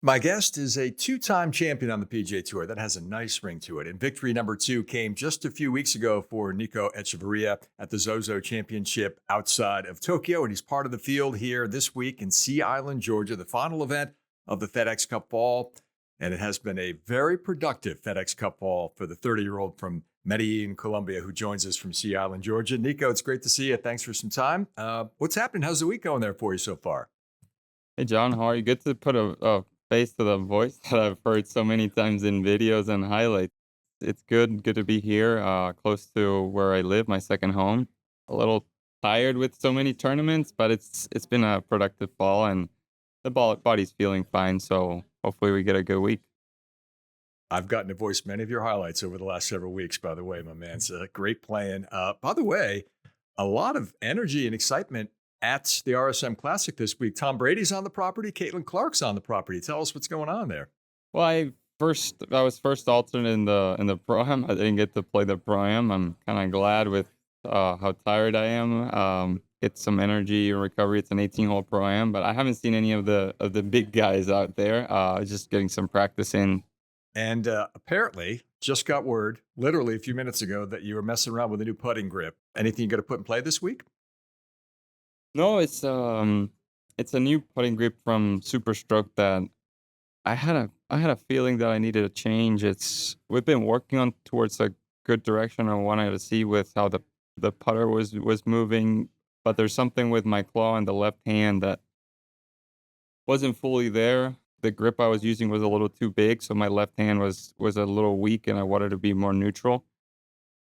My guest is a two-time champion on the PGA Tour. That has a nice ring to it. And victory number two came just a few weeks ago for Nico Echavarria at the Zozo Championship outside of Tokyo. And he's part of the field here this week in Sea Island, Georgia, the final event of the FedEx Cup Fall. And it has been a very productive FedEx Cup Fall for the 30-year-old from Medellin, Colombia, who joins us from Sea Island, Georgia. Nico, it's great to see you. Thanks for some time. What's happening? How's the week going there for you so far? Hey John, how are you? Good to put a face to the voice that I've heard so many times in videos and highlights. It's good to be here, close to where I live, my second home. A little tired with so many tournaments, but it's been a productive fall and body's feeling fine. So hopefully we get a good week. I've gotten to voice many of your highlights over the last several weeks, by the way, my man. It's a great playing. By the way, a lot of energy and excitement at the RSM Classic this week. Tom Brady's on the property. Caitlin Clark's on the property. Tell us what's going on there. Well, I was first alternate in the pro-am. I didn't get to play the pro-am. I'm kind of glad with how tired I am. Get some energy and recovery. It's an 18-hole pro-am, but I haven't seen any of the big guys out there. Just getting some practice in. And apparently, just got word literally a few minutes ago that you were messing around with a new putting grip. Anything you got to put in play this week? No, it's a new putting grip from Superstroke that I had a feeling that I needed a change. We've been working on towards a good direction. I wanted to see with how the putter was moving, but there's something with my claw in the left hand that wasn't fully there. The grip I was using was a little too big, so my left hand was a little weak, and I wanted to be more neutral.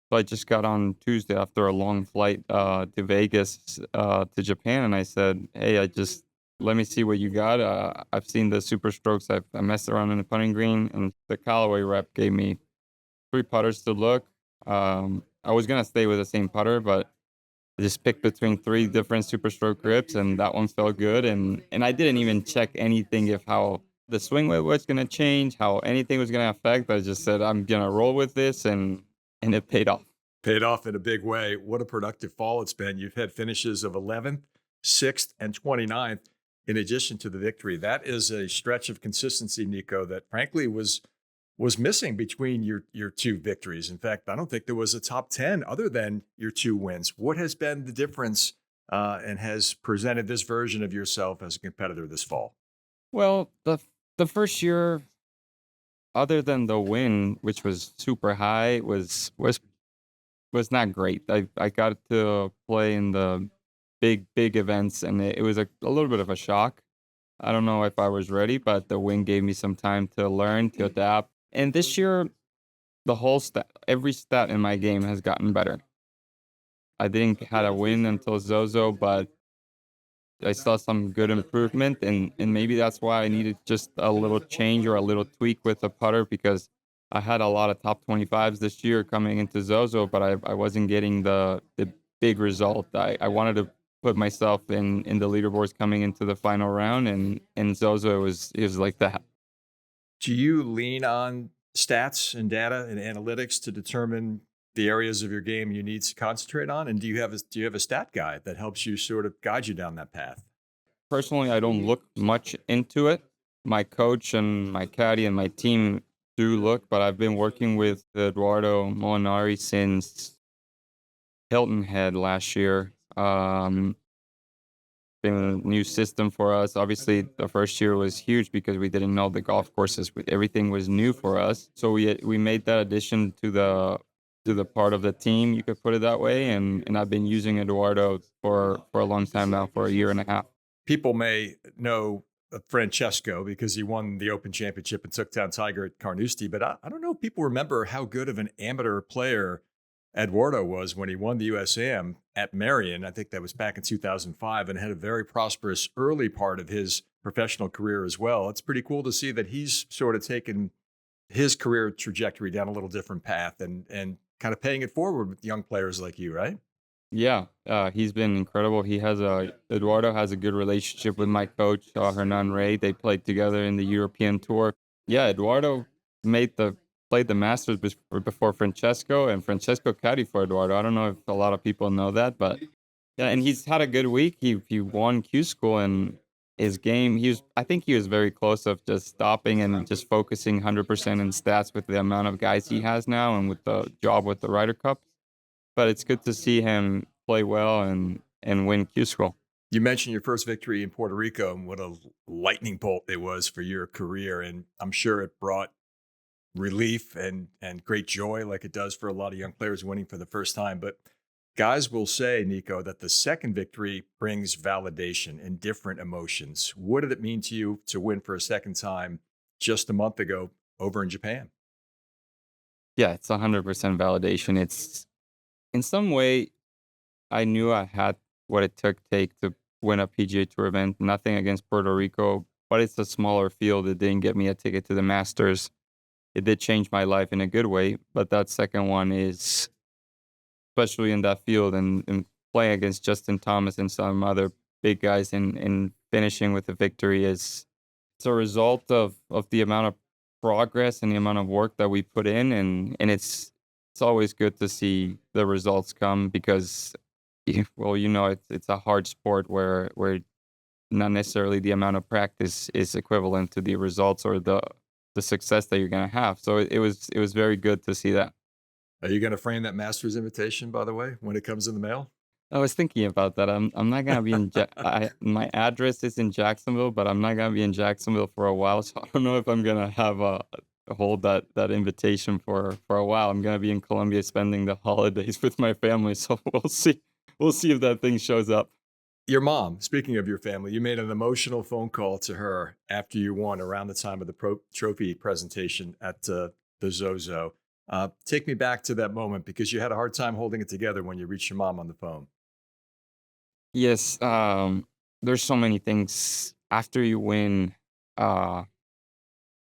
So I just got on Tuesday after a long flight to Vegas to Japan, and I said, "Hey, I just let me see what you got. I've seen the Super Strokes. I messed around in the putting green, and the Callaway rep gave me three putters to look. I was gonna stay with the same putter, but I just picked between three different Super Stroke grips, and that one felt good. And I didn't even check anything if how the swing weight was gonna change, how anything was gonna affect. I just said I'm gonna roll with this, and it paid off. Paid off in a big way. What a productive fall it's been. You've had finishes of 11th, 6th, and 29th in addition to the victory. That is a stretch of consistency, Nico, that frankly was missing between your two victories. In fact, I don't think there was a top 10 other than your two wins. What has been the difference and has presented this version of yourself as a competitor this fall? Well, the first year, other than the win, which was super high, was not great. I got to play in the big events, and it was a little bit of a shock. I don't know if I was ready, but the win gave me some time to learn to adapt. And this year, every stat in my game has gotten better. I didn't had a win until Zozo, but I saw some good improvement, and maybe that's why I needed just a little change or a little tweak with the putter because I had a lot of top 25s this year coming into Zozo, but I wasn't getting the big result. I wanted to put myself in the leaderboards coming into the final round, and Zozo it was like that. Do you lean on stats and data and analytics to determine the areas of your game you need to concentrate on? And do you have a stat guide that helps you sort of guide you down that path? Personally, I don't look much into it. My coach and my caddy and my team do look, but I've been working with Eduardo Molinari since Hilton Head last year. Been a new system for us. Obviously, the first year was huge because we didn't know the golf courses. Everything was new for us, so we made that addition to the part of the team. You could put it that way, and I've been using Eduardo for a long time now, for a year and a half. People may know Francesco because he won the Open Championship and took down Tiger at Carnoustie, but I don't know if people remember how good of an amateur player Eduardo was when he won the USAM at Marion. I think that was back in 2005 and had a very prosperous early part of his professional career as well. It's pretty cool to see that he's sort of taken his career trajectory down a little different path and kind of paying it forward with young players like you, right? Yeah, he's been incredible. Eduardo has a good relationship with my coach, Hernan Rey. They played together in the European Tour. Yeah, Eduardo made the played the Masters before Francesco, and Francesco caddied for Eduardo. I don't know if a lot of people know that, but yeah, and he's had a good week. He won Q School, and his game. I think he was very close of just stopping and just focusing 100% in stats with the amount of guys he has now and with the job with the Ryder Cup. But it's good to see him play well and win Q School. You mentioned your first victory in Puerto Rico and what a lightning bolt it was for your career. And I'm sure it brought relief and great joy like it does for a lot of young players winning for the first time. But guys will say, Nico, that the second victory brings validation and different emotions. What did it mean to you to win for a second time just a month ago over in Japan? Yeah, it's 100% validation. It's in some way I knew I had what it take to win a PGA Tour event. Nothing against Puerto Rico, but it's a smaller field. It didn't get me a ticket to the Masters. It did change my life in a good way, but that second one is, especially in that field and playing against Justin Thomas and some other big guys and finishing with a victory is it's a result of the amount of progress and the amount of work that we put in and it's always good to see the results come because well, it's a hard sport where not necessarily the amount of practice is equivalent to the results or the success that you're gonna have. So it was very good to see that. Are you going to frame that Masters invitation, by the way, when it comes in the mail? I was thinking about that. I'm not gonna be in my address is in Jacksonville, but I'm not gonna be in Jacksonville for a while. So I don't know if I'm gonna have hold that invitation for a while. I'm gonna be in Colombia spending the holidays with my family. So we'll see. We'll see if that thing shows up. Your mom, speaking of your family, you made an emotional phone call to her after you won around the time of the trophy presentation at the Zozo. Take me back to that moment because you had a hard time holding it together when you reached your mom on the phone. Yes, there's so many things after you win. Uh,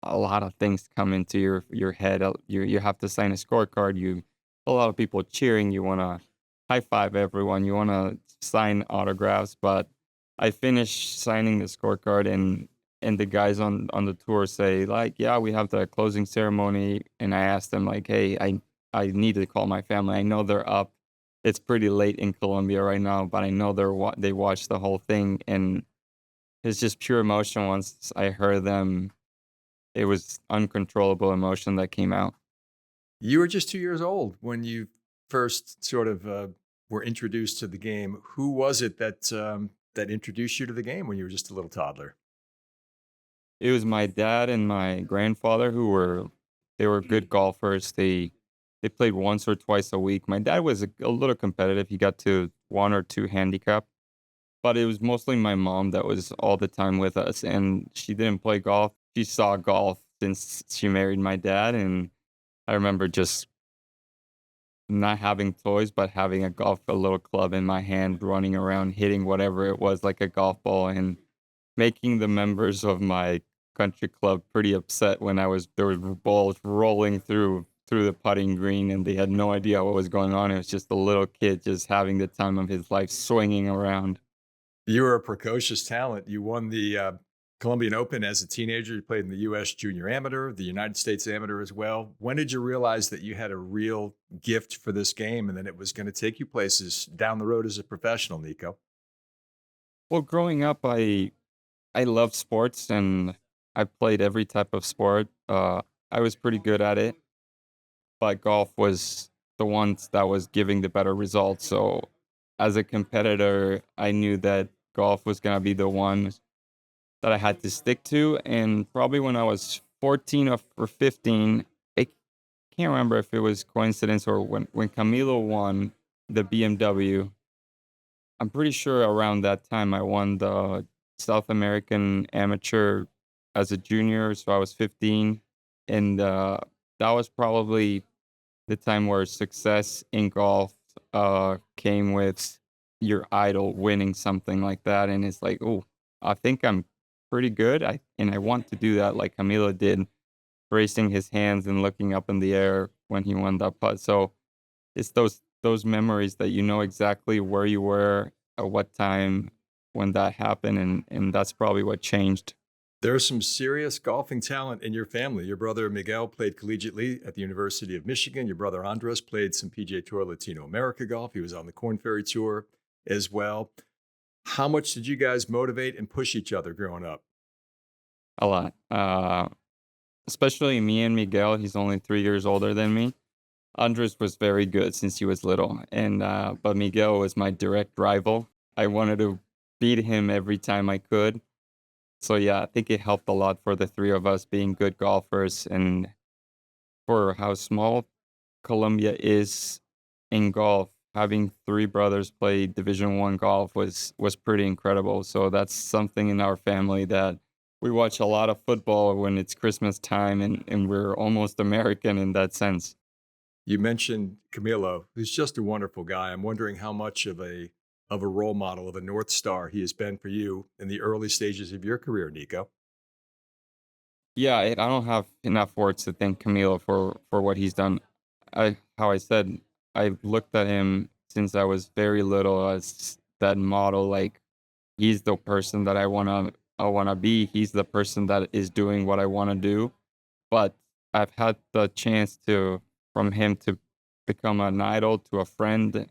a lot of things come into your head. You have to sign a scorecard. A lot of people cheering. You want to high five everyone. You want to sign autographs. But I finished signing the scorecard, and the guys on the tour say like, yeah, we have the closing ceremony, and I asked them like, hey, I need to call my family. I know they're up. It's pretty late in Colombia right now, but I know they watched the whole thing, and it's just pure emotion. Once I heard them, it was uncontrollable emotion that came out. You were just 2 years old when you first sort of were introduced to the game. Who was it that introduced you to the game when you were just a little toddler? It was my dad and my grandfather who were good golfers. They played once or twice a week. My dad was a little competitive. He got to one or two handicap, but it was mostly my mom that was all the time with us, and she didn't play golf. She saw golf since she married my dad, and I remember just not having toys, but having a little club in my hand, running around, hitting whatever it was like a golf ball, and making the members of my country club pretty upset when there were balls rolling through the putting green, and they had no idea what was going on. It was just a little kid just having the time of his life, swinging around. You were a precocious talent. You won the Colombian Open as a teenager. You played in the U.S. Junior Amateur, the United States Amateur as well. When did you realize that you had a real gift for this game and that it was going to take you places down the road as a professional, Nico? Well, growing up, I love sports and I played every type of sport. I was pretty good at it, but golf was the one that was giving the better results. So, as a competitor, I knew that golf was gonna be the one that I had to stick to. And probably when I was 14 or 15, I can't remember if it was coincidence or when Camilo won the BMW. I'm pretty sure around that time I won the South American Amateur as a junior, so I was 15, and that was probably the time where success in golf came with your idol winning something like that, and it's like, oh, I think I'm pretty good. I want to do that like Camilo did, raising his hands and looking up in the air when he won that putt. So it's those memories that you know exactly where you were at what time when that happened, and that's probably what changed. There's some serious golfing talent in your family. Your brother Miguel played collegiately at the University of Michigan. Your brother Andres played some PGA Tour Latino America golf. He was on the Corn Ferry Tour as well. How much did you guys motivate and push each other growing up? A lot. Especially me and Miguel. He's only 3 years older than me. Andres was very good since he was little, and but Miguel was my direct rival. I wanted to beat him every time I could. So yeah, I think it helped a lot for the three of us being good golfers, and for how small Colombia is in golf. Having three brothers play Division 1 golf was pretty incredible. So that's something in our family that we watch a lot of football when it's Christmas time, and we're almost American in that sense. You mentioned Camilo, who's just a wonderful guy. I'm wondering how much of a role model, of a North Star he has been for you in the early stages of your career, Nico. Yeah, I don't have enough words to thank Camilo for what he's done. How I said, I looked at him since I was very little as that model. Like he's the person that I wanna be. He's the person that is doing what I wanna do. But I've had the chance to from him to become an idol to a friend.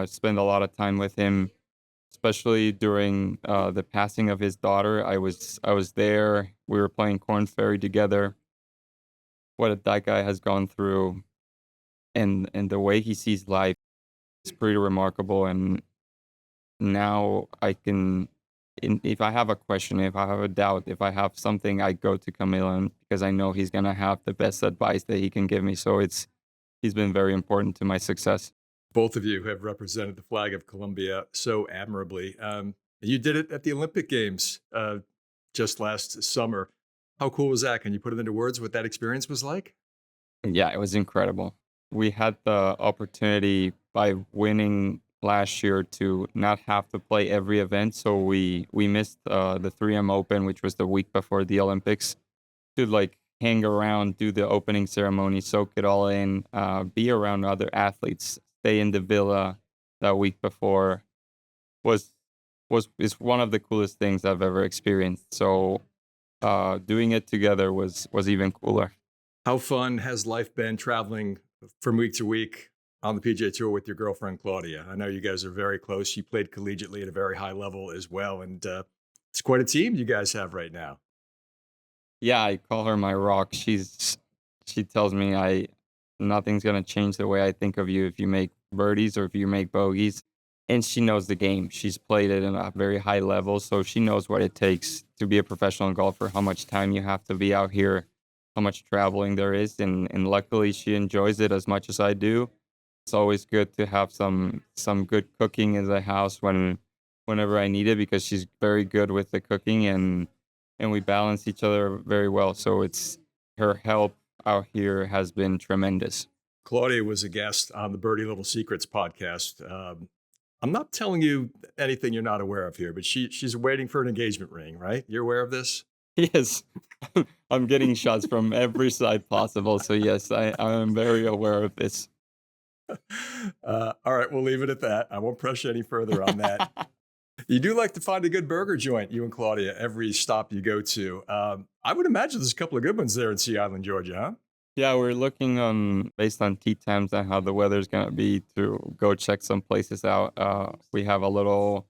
Spend a lot of time with him, especially during the passing of his daughter. I was there. We were playing Corn Ferry together. What that guy has gone through, and the way he sees life is pretty remarkable. And now I can, if I have a question, if I have a doubt, if I have something, I go to Camilo because I know he's gonna have the best advice that he can give me. So he's been very important to my success. Both of you have represented the flag of Colombia so admirably. You did it at the Olympic Games just last summer. How cool was that? Can you put it into words what that experience was like? Yeah, it was incredible. We had the opportunity by winning last year to not have to play every event, so we missed the 3M Open, which was the week before the Olympics, to like hang around, do the opening ceremony, soak it all in, be around other athletes, stay in the villa that week before was is one of the coolest things I've ever experienced. So doing it together was even cooler. How fun has life been traveling from week to week on the PGA Tour with your girlfriend, Claudia? I know you guys are very close. She played collegiately at a very high level as well. And it's quite a team you guys have right now. Yeah, I call her my rock. She tells me I nothing's gonna change the way I think of you if you make birdies or if you make bogeys. And she knows the game. She's played it at a very high level, so she knows what it takes to be a professional golfer, how much time you have to be out here, how much traveling there is, and luckily she enjoys it as much as I do. It's always good to have some good cooking in the house whenever I need it because she's very good with the cooking and we balance each other very well. So it's her help out here has been tremendous. Claudia was a guest on the Birdie Little Secrets podcast. I'm not telling you anything you're not aware of here, but she's waiting for an engagement ring, right? You're aware of this? Yes, I'm getting shots from every side possible. So yes, I am very aware of this. All right, we'll leave it at that. I won't press you any further on that. You do like to find a good burger joint, you and Claudia, every stop you go to. I would imagine there's a couple of good ones there in Sea Island, Georgia, huh? Yeah, we're looking on based on tee times and how the weather's gonna be to go check some places out. We have a little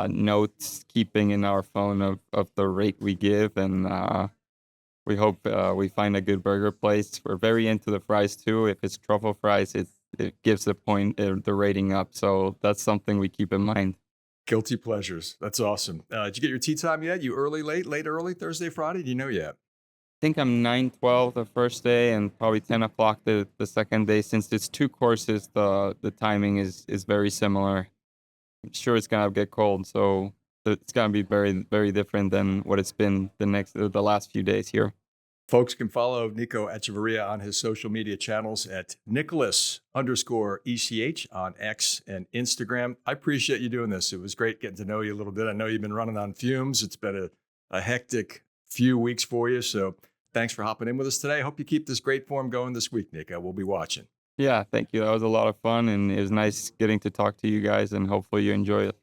notes keeping in our phone of the rate we give, and we hope we find a good burger place. We're very into the fries too. If it's truffle fries, it gives the point the rating up. So that's something we keep in mind. Guilty pleasures. That's awesome. Did you get your tea time yet? You early, late, late, early, Thursday, Friday? Do you know yet? Think I'm 9:12 the first day and probably 10 o'clock the second day. Since it's two courses, the timing is very similar. I'm sure it's gonna get cold, so it's gonna be very very different than what it's been the last few days here. Folks can follow Nico Echavarria on his social media channels at Nicholas_ECH on X and Instagram. I appreciate you doing this. It was great getting to know you a little bit. I know you've been running on fumes. It's been a hectic few weeks for you. So thanks for hopping in with us today. I hope you keep this great form going this week, Nico. We'll be watching. Yeah, thank you. That was a lot of fun, and it was nice getting to talk to you guys, and hopefully you enjoy it.